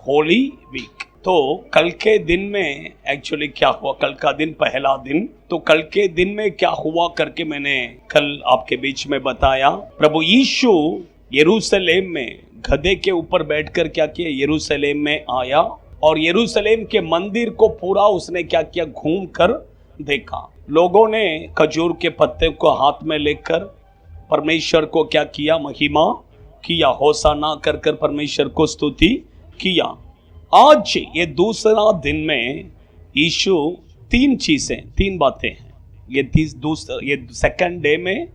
Holi week. तो कल के दिन में एक्चुअली क्या हुआ, कल का दिन पहला दिन, तो कल के दिन में क्या हुआ करके मैंने कल आपके बीच में बताया। प्रभु यीशु यरूशलेम में गधे के ऊपर बैठकर क्या किया, यरूशलेम में आया और यरूशलेम के मंदिर को पूरा उसने क्या किया, घूम कर देखा। लोगों ने खजूर के पत्ते को हाथ में लेकर परमेश्वर को क्या किया, महिमा किया, होसाना कर कर परमेश्वर को स्तुति किया। आज ये दूसरा दिन में यीशु तीन बातें हैं। ये सेकंड डे में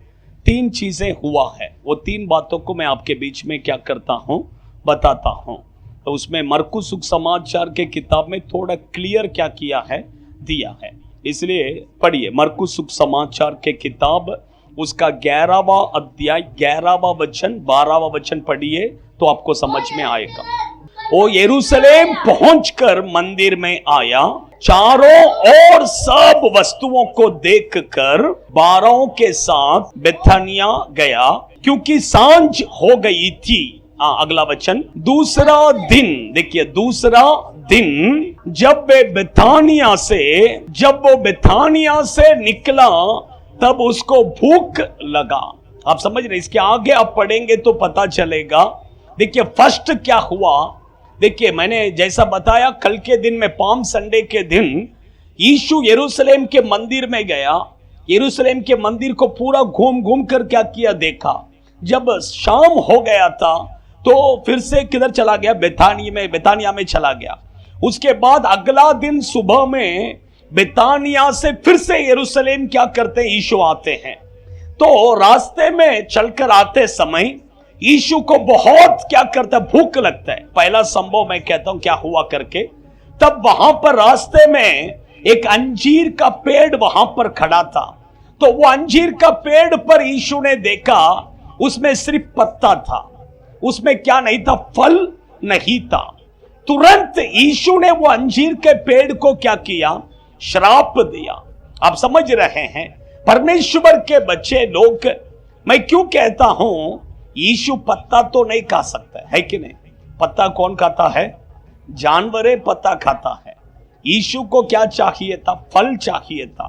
तीन चीजें हुआ है। वो तीन बातों को मैं आपके बीच में क्या करता हूँ, बताता हूँ। तो उसमें मरकुस सुसमाचार के किताब में थोड़ा क्लियर क्या किया है, दिया है। इसलिए पढ़िए मरकुस सुसमाचार के किताब, उसका 11वां अध्याय 11वां वचन 12वां वचन पढ़िए तो आपको समझ में आएगा। वो यरूशलेम पहुंचकर मंदिर में आया, चारों ओर सब वस्तुओं को देखकर 12 के साथ बेथानिया गया, क्योंकि सांझ हो गई थी। अगला वचन, दूसरा दिन, देखिए दूसरा दिन जब वो बेथानिया से निकला तब उसको भूख लगा। आप समझ रहे, इसके आगे आप पढ़ेंगे तो पता चलेगा। देखिए फर्स्ट क्या हुआ, देखिए मैंने जैसा बताया कल के दिन में पाम संडे के दिन यीशु यरूशलेम के मंदिर में गया। यरूशलेम के मंदिर को पूरा घूम घूम कर क्या किया, देखा। जब शाम हो गया था तो फिर से किधर चला गया, बेथानिया में चला गया। उसके बाद अगला दिन सुबह में बेथानिया से फिर से यरूशलेम क्या करते हैं, यीशु आते हैं। तो रास्ते में चलकर आते समय यीशु को बहुत क्या करता है, भूख लगता है। पहला संभव मैं कहता हूं क्या हुआ करके, तब वहां पर रास्ते में एक अंजीर का पेड़ वहां पर खड़ा था। तो वो अंजीर का पेड़ पर यीशु ने देखा, उसमें सिर्फ पत्ता था, उसमें क्या नहीं था, फल नहीं था। तुरंत यीशु ने वो अंजीर के पेड़ को क्या किया, श्राप दिया। आप समझ रहे हैं, परमेश्वर के बच्चे लोग, मैं क्यों कहता हूं यीशु पत्ता तो नहीं खा सकता है कि नहीं? पत्ता कौन खाता है, जानवर पत्ता खाता है। यीशु को क्या चाहिए था, फल चाहिए था।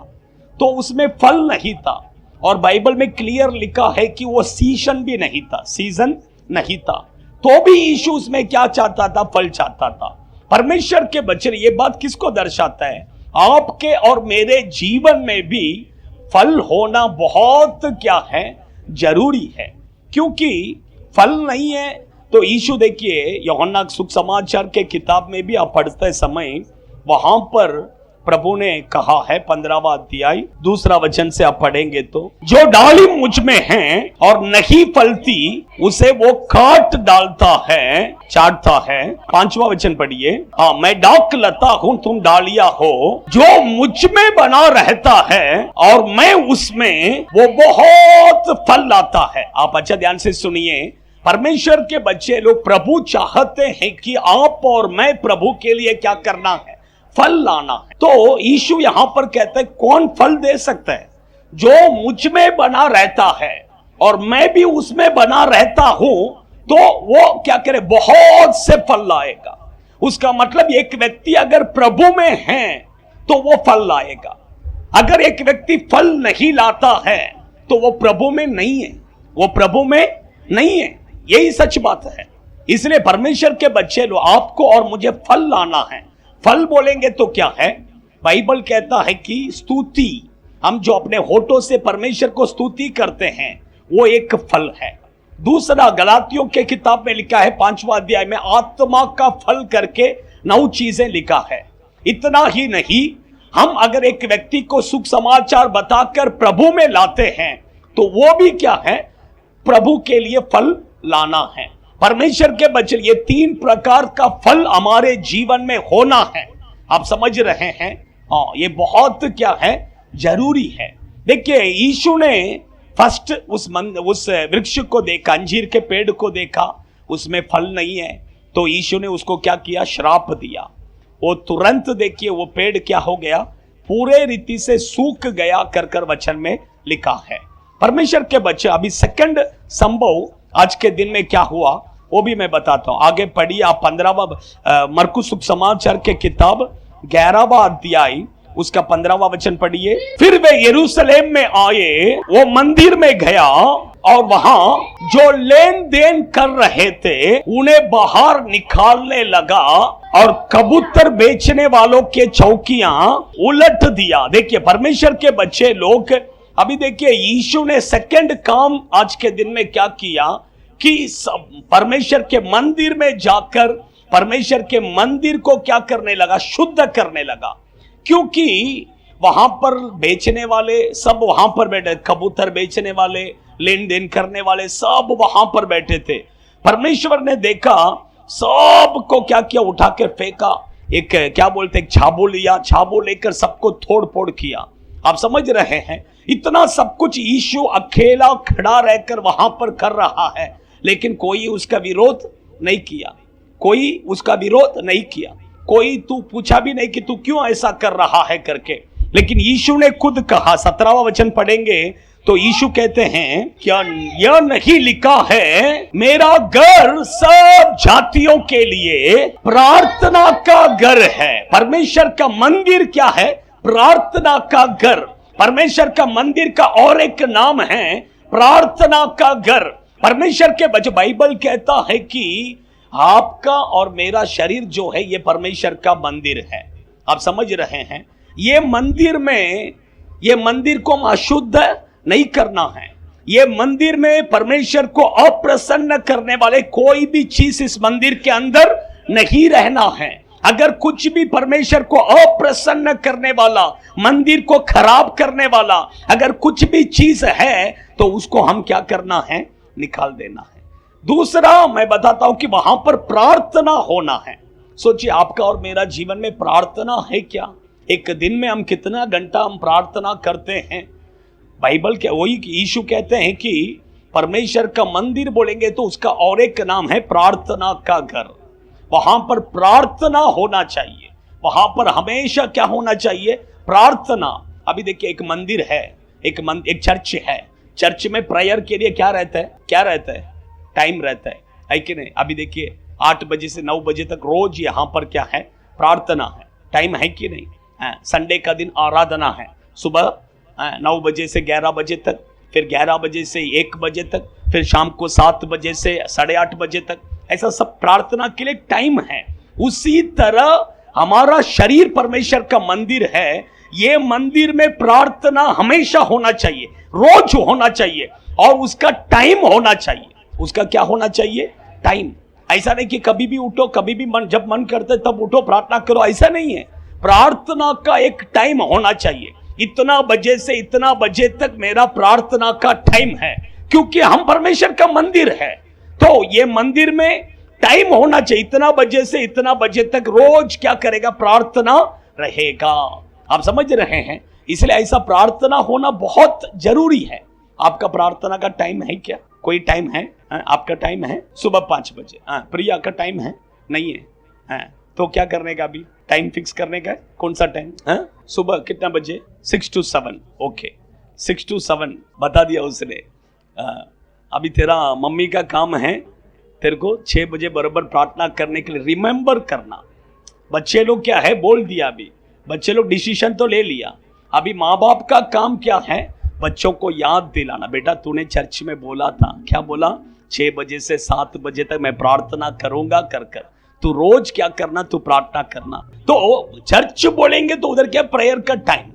तो उसमें फल नहीं था और बाइबल में क्लियर लिखा है कि वो सीजन भी नहीं था, सीजन नहीं था। तो भी यीशु उसमें क्या चाहता था, फल चाहता था। परमेश्वर के बच्चे, ये बात किसको दर्शाता है, आपके और मेरे जीवन में भी फल होना बहुत क्या है, जरूरी है। क्योंकि फल नहीं है तो यीशु, देखिए यूहन्ना सुसमाचार के किताब में भी आप पढ़ते समय वहां पर प्रभु ने कहा है, 15वां अध्याय 2 वचन से आप पढ़ेंगे तो, जो डाली मुझ में है और नहीं फलती उसे वो काट डालता है, चाटता है। 5वां वचन पढ़िए, मैं डाक लता हूं, तुम डालिया हो। जो मुझ में बना रहता है और मैं उसमें, वो बहुत फल लाता है। आप अच्छा ध्यान से सुनिए, परमेश्वर के बच्चे लोग, प्रभु चाहते हैं कि आप और मैं प्रभु के लिए क्या करना है, फल लाना है। तो यीशु यहां पर कहते हैं कौन फल दे सकता है, जो मुझ में बना रहता है और मैं भी उसमें बना रहता हूं, तो वो क्या करे, बहुत से फल लाएगा। उसका मतलब एक व्यक्ति अगर प्रभु में है तो वो फल लाएगा। अगर एक व्यक्ति फल नहीं लाता है तो वो प्रभु में नहीं है, वो प्रभु में नहीं है। यही सच बात है। इसलिए परमेश्वर के बच्चे लोग, आपको और मुझे फल लाना है। फल बोलेंगे तो क्या है, बाइबल कहता है कि स्तुति, हम जो अपने होठों से परमेश्वर को स्तुति करते हैं वो एक फल है। दूसरा गलातियों के किताब में लिखा है 5वां अध्याय में, आत्मा का फल करके 9 चीजें लिखा है। इतना ही नहीं, हम अगर एक व्यक्ति को सुख समाचार बताकर प्रभु में लाते हैं तो वो भी क्या है, प्रभु के लिए फल लाना है। परमेश्वर के बच्चे, ये 3 प्रकार का फल हमारे जीवन में होना है। आप समझ रहे हैं, ये बहुत क्या है, जरूरी है। देखिए यीशु ने फर्स्ट उस वृक्ष को देखा, अंजीर के पेड़ को देखा, उसमें फल नहीं है, तो यीशु ने उसको क्या किया, श्राप दिया। वो तुरंत देखिए वो पेड़ क्या हो गया, पूरे रीति से सूख गया कर वचन में लिखा है। परमेश्वर के बच्चे, अभी सेकंड संभव आज के दिन में क्या हुआ, वो भी मैं बताता हूं। आगे पढ़िए आप 15वां मरकुस सुसमाचार के किताब 11वां अध्याय उसका 15वां वचन पढ़िए। फिर वे यरूशलेम में आए, वो मंदिर में गया और वहां जो लेन देन कर रहे थे उन्हें बाहर निकालने लगा और कबूतर बेचने वालों के चौकियां उलट दिया। देखिए परमेश्वर के बच्चे लोग, अभी देखिए यीशु ने सेकंड काम आज के दिन में क्या किया कि परमेश्वर के मंदिर में जाकर परमेश्वर के मंदिर को क्या करने लगा, शुद्ध करने लगा। क्योंकि वहां पर बेचने वाले सब वहां पर बैठे, कबूतर बेचने वाले, लेन देन करने वाले सब वहां पर बैठे थे। परमेश्वर ने देखा, सब को क्या किया, उठा कर फेंका। एक क्या बोलते, एक छाबू लिया, छाबू लेकर सबको तोड़ फोड़ किया। आप समझ रहे हैं, इतना सब कुछ यीशु अकेला खड़ा रहकर वहां पर कर रहा है, लेकिन कोई उसका विरोध नहीं किया, कोई उसका विरोध नहीं किया, कोई तू पूछा भी नहीं कि तू क्यों ऐसा कर रहा है करके। लेकिन यीशु ने खुद कहा, 17वां वचन पढ़ेंगे तो यीशु कहते हैं, क्या यह नहीं लिखा है मेरा घर सब जातियों के लिए प्रार्थना का घर है। परमेश्वर का मंदिर क्या है, प्रार्थना का घर। परमेश्वर का मंदिर का और एक नाम है प्रार्थना का घर। परमेश्वर के बच्चे, बाइबल कहता है कि आपका और मेरा शरीर जो है ये परमेश्वर का मंदिर है। आप समझ रहे हैं, ये मंदिर में, ये मंदिर को अशुद्ध नहीं करना है। ये मंदिर में परमेश्वर को अप्रसन्न करने वाले कोई भी चीज इस मंदिर के अंदर नहीं रहना है। अगर कुछ भी परमेश्वर को अप्रसन्न करने वाला, मंदिर को खराब करने वाला अगर कुछ भी चीज है तो उसको हम क्या करना है, निकाल देना है। दूसरा मैं बताता हूं कि वहां पर प्रार्थना होना है। सोचिए आपका और मेरा जीवन में प्रार्थना है क्या? एक दिन में हम कितना घंटा हम प्रार्थना करते हैं? बाइबल के वही यीशु कहते हैं कि परमेश्वर का मंदिर बोलेंगे तो उसका और एक नाम है प्रार्थना का घर। वहां पर प्रार्थना होना चाहिए, वहां पर हमेशा क्या होना चाहिए, प्रार्थना। अभी देखिए एक मंदिर है, एक चर्च है, चर्च में प्रेयर के लिए क्या रहता है, क्या रहता है, टाइम रहता है कि नहीं? अभी देखिए 8 बजे से 9 बजे तक रोज यहाँ पर क्या है, प्रार्थना है, टाइम है कि नहीं? संडे का दिन आराधना है, सुबह 9 बजे से 11 बजे तक, फिर 11 बजे से 1 बजे तक, फिर शाम को 7 बजे से 8:30 बजे तक, ऐसा सब प्रार्थना के लिए टाइम है। उसी तरह हमारा शरीर परमेश्वर का मंदिर है, ये मंदिर में प्रार्थना हमेशा होना चाहिए, रोज होना चाहिए, और उसका टाइम होना चाहिए। उसका क्या होना चाहिए, टाइम। ऐसा नहीं कि कभी भी उठो, कभी भी जब मन करते तब उठो प्रार्थना करो, ऐसा नहीं है। प्रार्थना का एक टाइम होना चाहिए। इतना बजे से इतना बजे तक मेरा प्रार्थना का टाइम है, क्योंकि हम परमेश्वर का मंदिर है। तो ये मंदिर में टाइम होना चाहिए, इतना बजे से इतना बजे तक रोज क्या करेगा, प्रार्थना रहेगा। आप समझ रहे हैं, इसलिए ऐसा प्रार्थना होना बहुत जरूरी है। आपका प्रार्थना का टाइम है क्या? कोई टाइम है? आपका टाइम है सुबह 5 बजे, प्रिया का टाइम है नहीं है? तो क्या करने का, अभी टाइम फिक्स करने का है, कौन सा टाइम? सुबह कितना बजे? 6 to 7। ओके, 6 to 7 बता दिया उसने। अभी तेरा मम्मी का काम है तेरे को 6 बजे बराबर प्रार्थना करने के लिए रिमेंबर करना। बच्चे लोग क्या है, बोल दिया, अभी बच्चे लोग डिसीजन तो ले लिया। अभी माँ बाप का काम क्या है, बच्चों को याद दिलाना, बेटा तूने चर्च में बोला था, क्या बोला, 6 बजे से 7 बजे तक मैं प्रार्थना करूंगा, कर तू रोज क्या करना, तू प्रार्थना करना। तो चर्च बोलेंगे तो उधर क्या, प्रेयर का टाइम।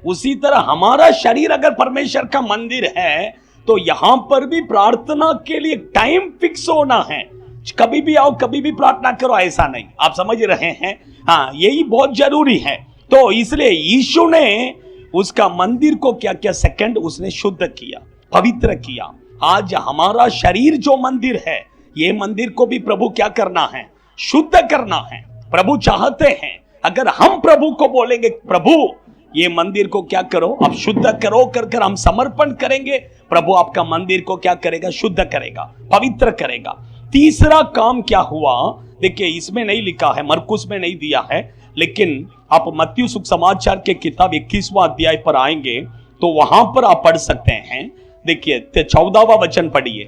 उसी तरह हमारा शरीर अगर परमेश्वर का मंदिर है तो यहां पर भी प्रार्थना के लिए टाइम फिक्स होना है। कभी भी आओ, कभी भी प्रार्थना करो, ऐसा नहीं। आप समझ रहे हैं? हाँ, यही बहुत जरूरी है। तो इसलिए यीशु ने उसका मंदिर को क्या क्या सेकंड उसने शुद्ध किया, पवित्र किया। आज हमारा शरीर जो मंदिर है, ये मंदिर को भी प्रभु क्या करना है, शुद्ध करना है। प्रभु चाहते हैं अगर हम प्रभु को बोलेंगे, प्रभु ये मंदिर को क्या करो, अब शुद्ध करो, कर हम समर्पण करेंगे, प्रभु आपका मंदिर को क्या करेगा, शुद्ध करेगा, पवित्र करेगा। तीसरा काम क्या हुआ, देखिए इसमें नहीं लिखा है, मरकुस में नहीं दिया है, लेकिन आप मत्ती सुसमाचार के किताब 21वां अध्याय पर आएंगे तो वहां पर आप पढ़ सकते हैं। देखिए 14वां वचन पढ़िए,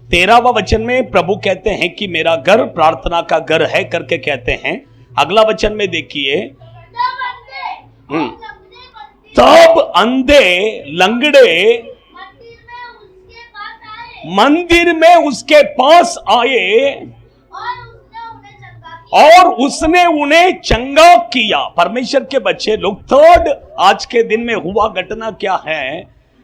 13वां वचन में प्रभु कहते हैं कि मेरा घर प्रार्थना का घर है करके कहते हैं। अगला वचन में देखिए, तब अंधे लंगड़े मंदिर में उसके पास आए और उसने उन्हें चंगा किया। परमेश्वर के बच्चे लोग, थर्ड आज के दिन में हुआ घटना क्या है?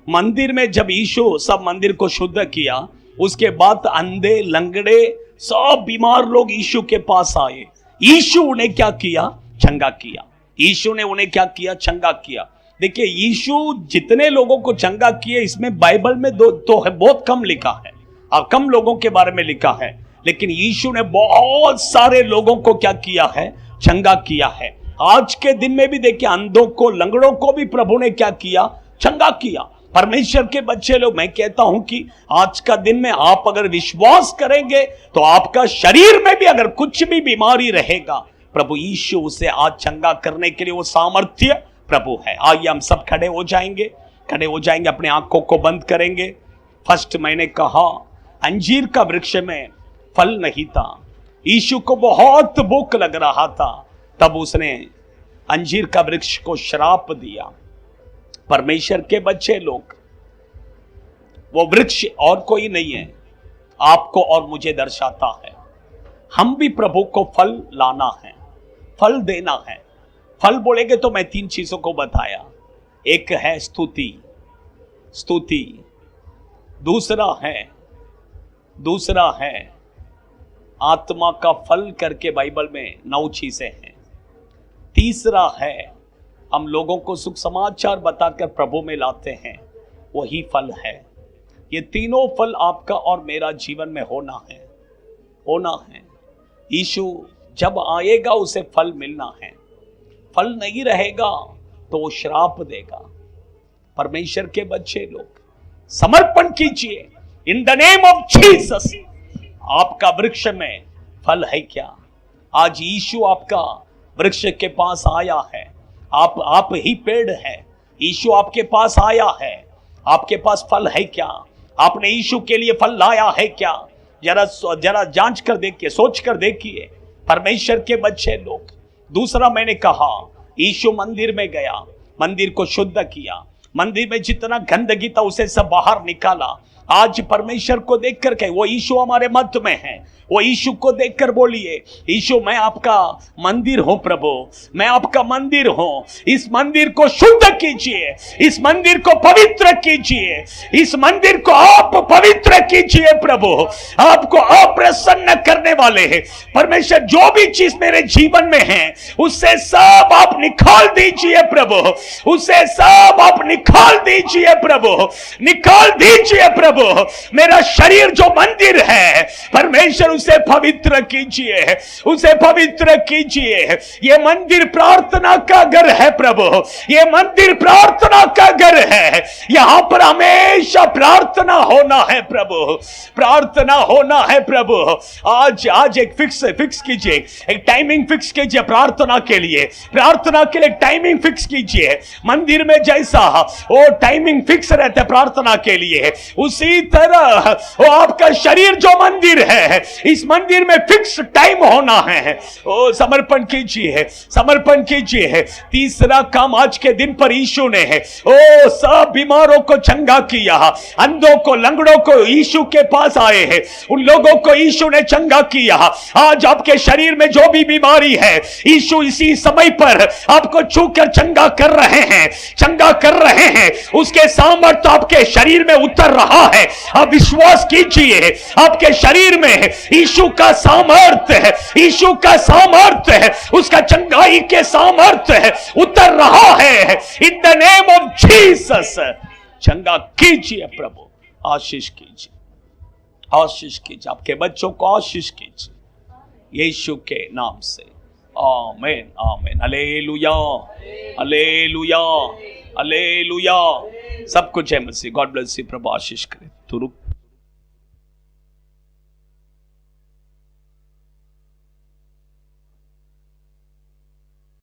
मंदिर में जब यीशु सब मंदिर को शुद्ध किया, उसके बाद अंधे लंगड़े सब बीमार लोग यीशु के पास आए। यीशु उन्हें क्या किया? चंगा किया। यीशु ने उन्हें क्या किया? चंगा किया। देखिए, यीशु जितने लोगों को चंगा किए, इसमें बाइबल में तो है, बहुत कम लिखा है और कम लोगों के बारे में लिखा है, लेकिन यीशु ने बहुत सारे लोगों को क्या किया है? चंगा किया है। आज के दिन में भी देखिए, अंधों को, लंगड़ों को भी प्रभु ने क्या किया? चंगा किया। परमेश्वर के बच्चे लोग, मैं कहता हूं कि आज का दिन में आप अगर विश्वास करेंगे तो आपका शरीर में भी अगर कुछ भी बीमारी रहेगा, प्रभु यीशु उसे आज चंगा करने के लिए वो सामर्थ्य प्रभु है। आइए हम सब खड़े हो जाएंगे, अपने आंखों को बंद करेंगे। फर्स्ट मैंने कहा, अंजीर का वृक्ष में फल नहीं था। यीशु को बहुत भूख लग रहा था, तब उसने अंजीर का वृक्ष को श्राप दिया। परमेश्वर के बच्चे लोग, वो वृक्ष और कोई नहीं है, आपको और मुझे दर्शाता है। हम भी प्रभु को फल लाना है, फल देना है। फल बोलेंगे तो मैं 3 चीजों को बताया। एक है स्तुति, दूसरा है आत्मा का फल करके बाइबल में 9 चीजें हैं। तीसरा है हम लोगों को सुख समाचार बताकर प्रभु में लाते हैं, वही फल है। ये तीनों फल आपका और मेरा जीवन में होना है। यीशु जब आएगा उसे फल मिलना है। फल नहीं रहेगा तो वो श्राप देगा। परमेश्वर के बच्चे लोग, समर्पण कीजिए in the name of Jesus. आपका वृक्ष में फल है क्या? आज यीशु आपका वृक्ष के पास आया है। आप ही पेड़ है। यीशु आपके पास आया है, आपके पास फल है क्या? आपने यीशु के लिए फल लाया है क्या? जरा जांच कर देखिए, सोच कर देखिए परमेश्वर के बच्चे लोग। दूसरा मैंने कहा, यीशु मंदिर में गया, मंदिर को शुद्ध किया, मंदिर में जितना गंदगी था उसे सब बाहर निकाला। आज परमेश्वर को देखकर कहे, वो यीशु हमारे मध्य में है। वो यीशु को देखकर बोलिए, यीशु मैं आपका मंदिर हूं प्रभु, मैं आपका मंदिर हूं। इस मंदिर को शुद्ध कीजिए, इस मंदिर को पवित्र कीजिए, इस मंदिर को आप पवित्र कीजिए प्रभु। आपको अप्रसन्न करने वाले हैं परमेश्वर, जो भी चीज मेरे जीवन में है उससे सब आप निकाल दीजिए प्रभु, उससे सब आप निकाल दीजिए प्रभु, निकाल दीजिए प्रभु। मेरा शरीर जो मंदिर है परमेश्वर, उसे पवित्र कीजिए, उसे पवित्र कीजिए। ये मंदिर प्रार्थना का घर है प्रभु, ये मंदिर प्रार्थना का घर है। यहां पर हमेशा प्रार्थना होना है प्रभु, प्रार्थना होना है प्रभु। आज एक फिक्स कीजिए, एक टाइमिंग फिक्स कीजिए प्रार्थना के लिए, प्रार्थना के लिए टाइमिंग फिक्स कीजिए। मंदिर में जैसा वो टाइमिंग फिक्स रहता है प्रार्थना के लिए, उसी तरह वो आपका शरीर जो मंदिर है, इस मंदिर में फिक्स टाइम होना है। ओ समर्पण कीजिए, समर्पण कीजिए। तीसरा काम आज के दिन पर यीशु ने है, ओ सब बीमारों को चंगा किया, अंधों को, लंगड़ों को यीशु के पास आए हैं, उन लोगों को यीशु ने चंगा किया। आज आपके शरीर में जो भी बीमारी है, यीशु इसी समय पर आपको छूकर चंगा कर रहे हैं, चंगा कर रहे हैं। उसके सामर्थ्य आपके शरीर में उतर रहा है। आप विश्वास कीजिए, आपके शरीर में यीशु का सामर्थ्य है, यीशु का सामर्थ्य है, उसका चंगाई के सामर्थ्य है, उतर रहा है। In the name of Jesus चंगा कीजिए प्रभु, आशीष कीजिए, आशीष कीजिए, आपके बच्चों को आशीष कीजिए यीशु के नाम से। आमीन, आमीन, हालेलुया, हालेलुया, हालेलुया। सब कुछ है मसीह। God bless you. प्रभु आशीष करे। तो रुक